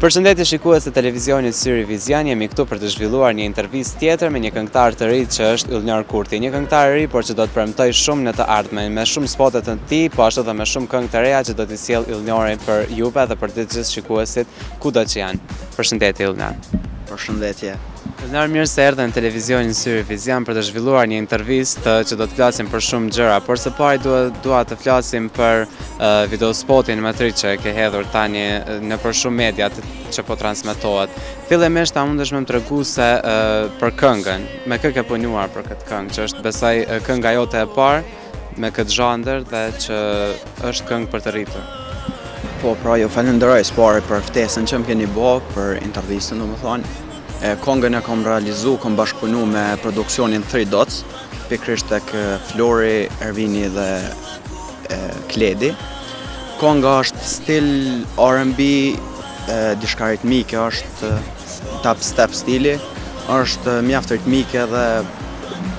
Përshëndetje shikues të televizionit Syri Vizian, jemi këtu për të zhvilluar një intervistë tjetër me një këngëtar të ri që është Yllnar Kurti. Një këngëtar i ri, por që do të premtoj shumë në të ardhmen, me shumë spotet të tij, po ashtu edhe me shumë këngë të reja që do t'i sjell Yllnari për juve dhe për të gjithë shikuesit kudo që janë. Përshëndetje Yllnar. Përshëndetje. Yllnar, mirë se erdhe në televizionin Syri Vizian për të zhvilluar një intervistë që do të flasim për shumë gjëra, por së pari dua të flasim për videospotin më të ri që ke hedhur tani në për shumë media që po transmetohet. Fillimisht ta mundesh më tregu se për këngën, me kë ke punuar për këtë këngë, që është besoj kënga jote e parë me këtë zhandër dhe që është këngë për të rritur. Po, pra ju falenderoj s'pari për ftesën që më keni bë për intervistën, domethënë. Këngën e kam realizu, kam bashkëpunu me produksionin 3 Dots, pikërisht tek Flori, Ervini dhe Kledi. Kënga është stil R&B, diçka ritmike, është dubstep stili, është mjaft ritmike dhe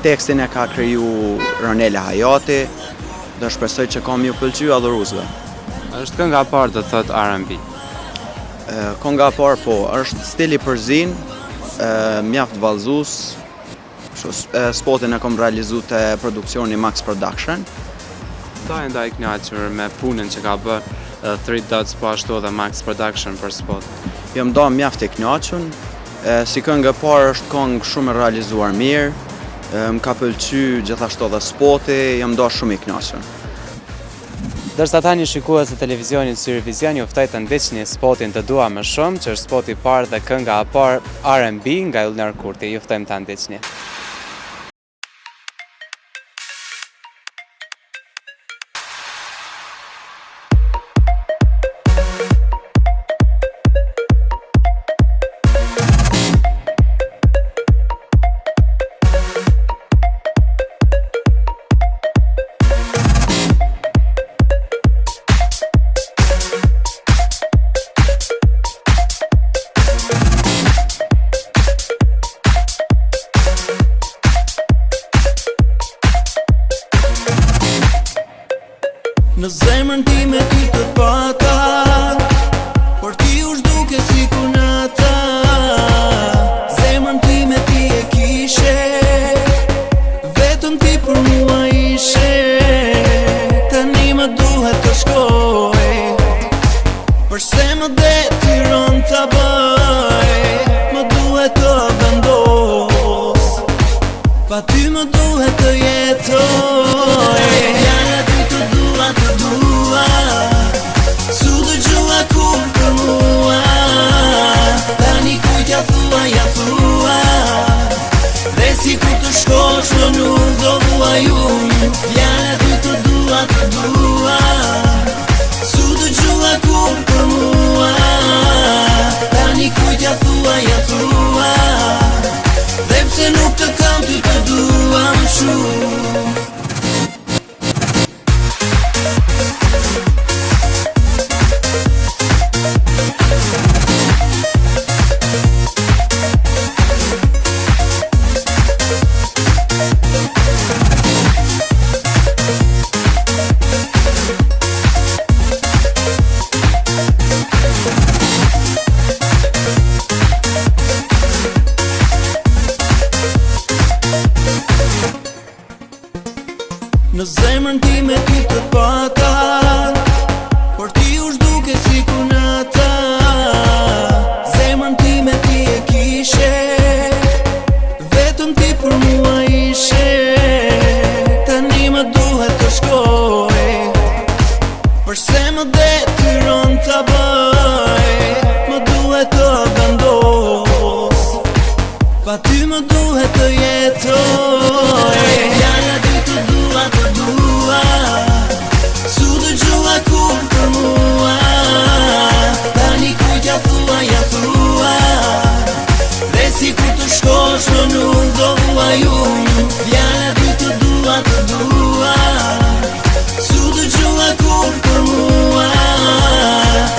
tekstin e ka kriju Ronela Hayati, dhe shpresoj që kam ju pëlqy adhuruesve. Është kënga e parë do thot R&B. Kënga e parë po, është stili përzin, mjaft vallëzues. Spotin e kam realizu te produksioni Max Production. Sa e ndaj kënaqur me punën që ka bërë 3 Dots po ashtu edhe Max Production për spot? Jam da mjaft e kënaqur. Si këngë e parë është këngë shumë e realizuar mirë. Më ka pëlqy gjithashtu edhe spoti, jam da shumë i kënaqur. Dërsa tani shikues të televizionit Syri Vizian, ju ftoj të ndiqni spotin Të dua më shumë, që është spoti i parë dhe kënga e parë R&B nga Yllnar Kurti. Ju ftojmë ta ndiqni. Në zemrën ti me ti të pata, por ti u shduke si kunata. Zemrën ti me ti e kishe, vetëm ti për mua ishe. Tani më duhet të shkoj, përse më detyron të bëj. Më duhet të vendos, pa ty më duhet të jetoj. Të dua, su dëgjua kur për mua. Tani kujt ja thua, dhe si kur të shkosh në nuk do vuaj unë. Fjalla ty të dua, su dëgjua kur për mua. Tani kujt ja thua, dhe pse nuk të kam ty të dua më shumë. Në zemrën ti me ti të pata, por ti u shduke si kunata. Zemrën ti me ti e kishe, vetëm ti për mua ishe. Tani më duhet të shkoj, përse më detyron të bëj. Më duhet të vendos, pa ty më duhet të jetoj. Të dua, su dëgjua kur për mua. Tani kujt ja thua, dhe si kur të shkosh në nuk do vuaj unë. Fjalla ty të dua, su dëgjua kur për mua.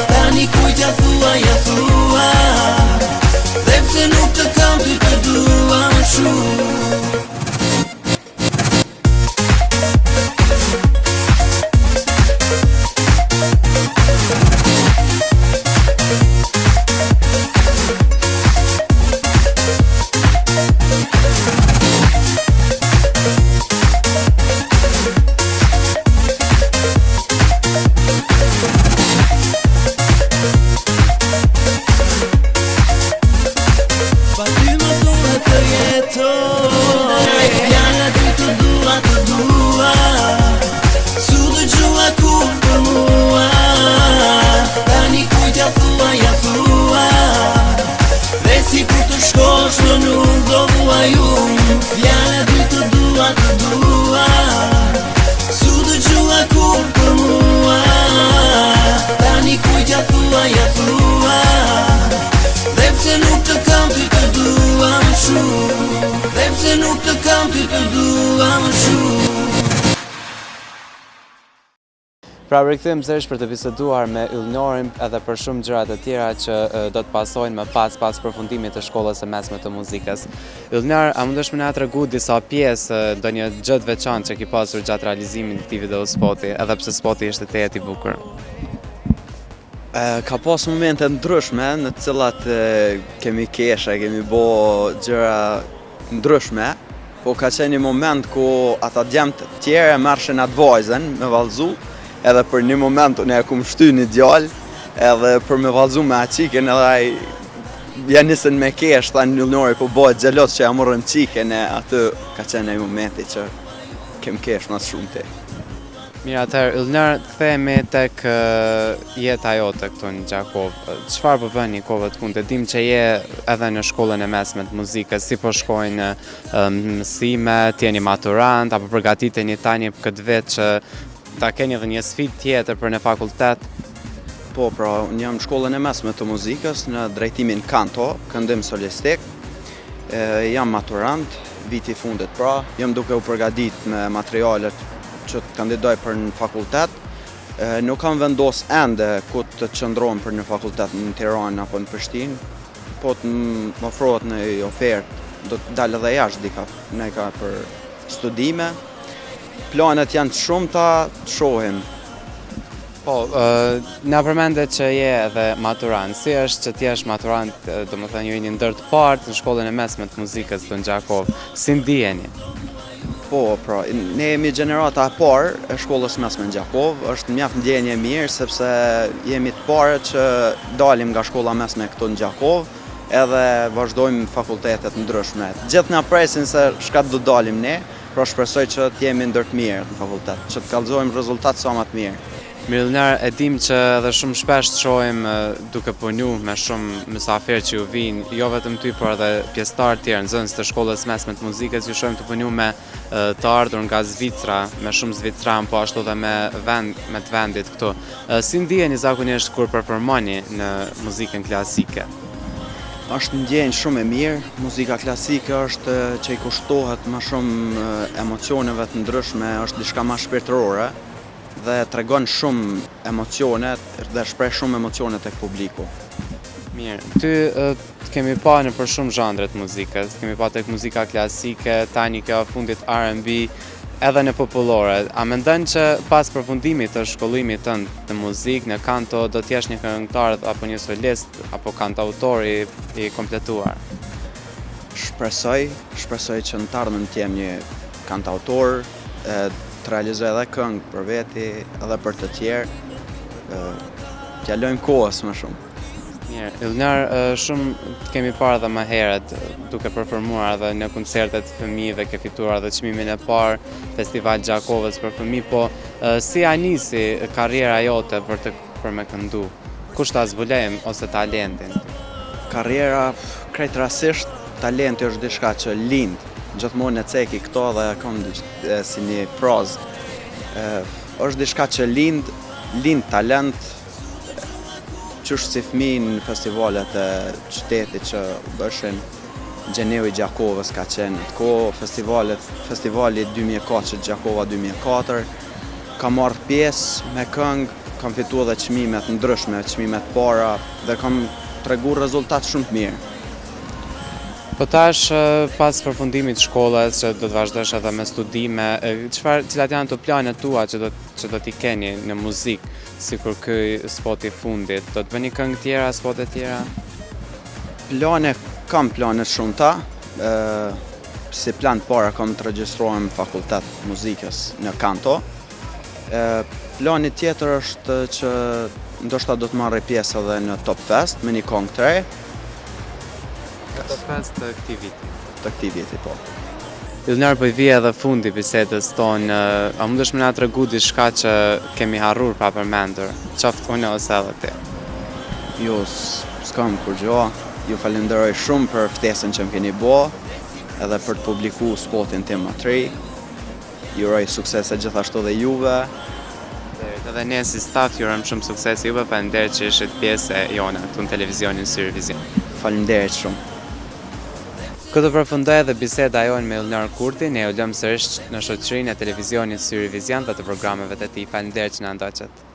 Tani kujt ja thua, dhe pse nuk të kam ty të dua më shumë. pa më shumë. Pra rikthehemi sërish për të biseduar me Ylnorin edhe për shumë gjëra të tjera që do të pasojnë më pas përfundimit të shkollës së mesme të muzikës. Ylnor, a mundesh më na tregu disa pjesë, ndonjë gjë të veçantë që ki pasur gjatë realizimit të këtij videospoti, edhe pse spoti ishte tejet i bukur? Ka pas momente ndryshme në të cilat kemi keshe, kemi bo gjëra ndryshme, po ka qenë një moment ku ata djemt tjere marshin atë vajzen me vallëzu, edhe për një moment unë e kum shty një djallë, edhe për me vallëzu me aqiken, edhe ai ja nisën me kesh, tha Ylnori po bëhet xhelos që ja morëm qiken, e aty ka qenë ai momenti që kem kesh mas shumë te. Mirë, atëherë, Ylnor, kthehemi tek jeta jote këtu në Gjakovë. Çfarë po bën një kohë të fundit? Dim që je edhe në shkollën e mesme të muzikës, si po shkojnë mësimet, jeni maturant, apo përgatiteni tani këtë vit që ta keni edhe një sfidë tjetër për në fakultet? Po, pra, unë jam në shkollën e mesme të muzikës në drejtimin kanto, këndim solistik. Jam maturant, viti fundit pra, jam duke u përgatit me materialet që të kandidoj për në fakultet. Nuk kam vendos ende ku të qëndrojmë për në fakultet në Tiranë apo në Prishtinë, po të më ofrohet në ofertë, do të dalë edhe jashtë dika, ne ka për studime. Planet janë të shumta, të shohim. Po, na përmendet që je edhe maturant. Si është që t'jesh maturant, domethënë ju jeni ndër të parë në shkollën e mesme të muzikës të Gjakovë. Si ndiheni? Po, pra, ne jemi gjenerata e parë e shkollës mesme në Gjakovë, është mjaft ndjenje mirë sepse jemi të parë që dalim nga shkolla mesme këtu në Gjakovë, edhe vazhdojmë fakultetet ndryshme. Gjithë na presin se shka do dalim ne, pra shpresoj që t'jemi ndër të mirë në fakultet, që të kallëzojmë rezultat sa më të mirë. Mirë, Ylnor, e dim që edhe shumë shpesh të shohim duke punu me shumë mysafirë që ju vinë, jo vetëm ty, por edhe pjesëtarë tjerë, nxënës të shkollës mesme të muzikës, ju shohim të punu me të ardhur nga Zvicra, me shumë zvicran, po ashtu dhe me të vendit këtu. Si ndiheni zakonisht kur performoni në muzikën klasike? Është ndjenjë shumë e mirë, muzika klasike është që i kushtohet më shumë emocioneve të ndryshme, është diçka më shpirtërore dhe tregon shumë emocione dhe shpreh shumë emocione tek publiku. Mirë, ty kemi pa në për shumë zhandre të muzikës, kemi pa tek muzika klasike, tani kjo fundit R&B, edhe në popullore. A mendon që pas përfundimit të shkollimit tënd të muzikë në kanto do t'jesh një këngëtar apo një solist apo kantautor i kompletuar? Shpresoj që në të ardhmen të jem një kantautor, të realizoj edhe këngë për veti, edhe për të tjerë, t'ja lojmë kohës më shumë. Mirë, Ylnor, shumë kemi parë dhe më herët duke performuar edhe në koncertet fëmijëve, ke fituar edhe çmimin e parë Festival Gjakovës për fëmijë, po si a nisi karriera jote për me këndu? Kush ta zbulojmë ose talentin? Karriera krejt rasisht, talenti është diçka që lind, gjithmonë e ceki këto dhe kam si një prozë. Është diçka që lind talent, qysh si fëmijë në festivalet e qytetit që bëshin Gjeneu i Gjakovës ka qenë në të kohë, festivali 2004 Gjakova 2004, kam marrë pjesë me këngë, kam fitu edhe çmimet ndryshme, çmimet para dhe kam tregu rezultat shumë të mirë. Po tash, pas përfundimit shkollës që do të vazhdosh edhe me studime, cilat janë të planet tua që do t'i keni në muzikë, sikur ky spot i fundit? Do të bëni këngë tjera, spote tjera? Kam planet shumëta. Si plan para kam të regjistrohem në fakultet muzikës në kanto. Plani tjetër është që ndoshta do të marrë pjesë edhe në Top Fest me një këngë të re. Top Fest të këtij viti. Të këtij viti, po. Ylnor, po i vi edhe fundi bisedës tonë, a mundesh më na tregu diçka që kemi harruar pa përmendur, qoftë unë ose edhe ti? Jo, s'kam kur gjë. Ju falenderoj shumë për ftesën që më keni bo, edhe për të publiku spotin tim më të ri. Ju uroj suksese gjithashtu dhe juve. Edhe ne si staf ju urojmë shumë sukses juve, faleminderit që ishit pjesë e jona këtu në televizionin Syrivizion. Faleminderit shumë. Këtu përfundoi edhe biseda jonë me Ulnar Kurtin, ne u lëm sërish në shoqërinë e televizionit Syri Vizion dhe të programeve të tij. Faleminderit që na ndoqët.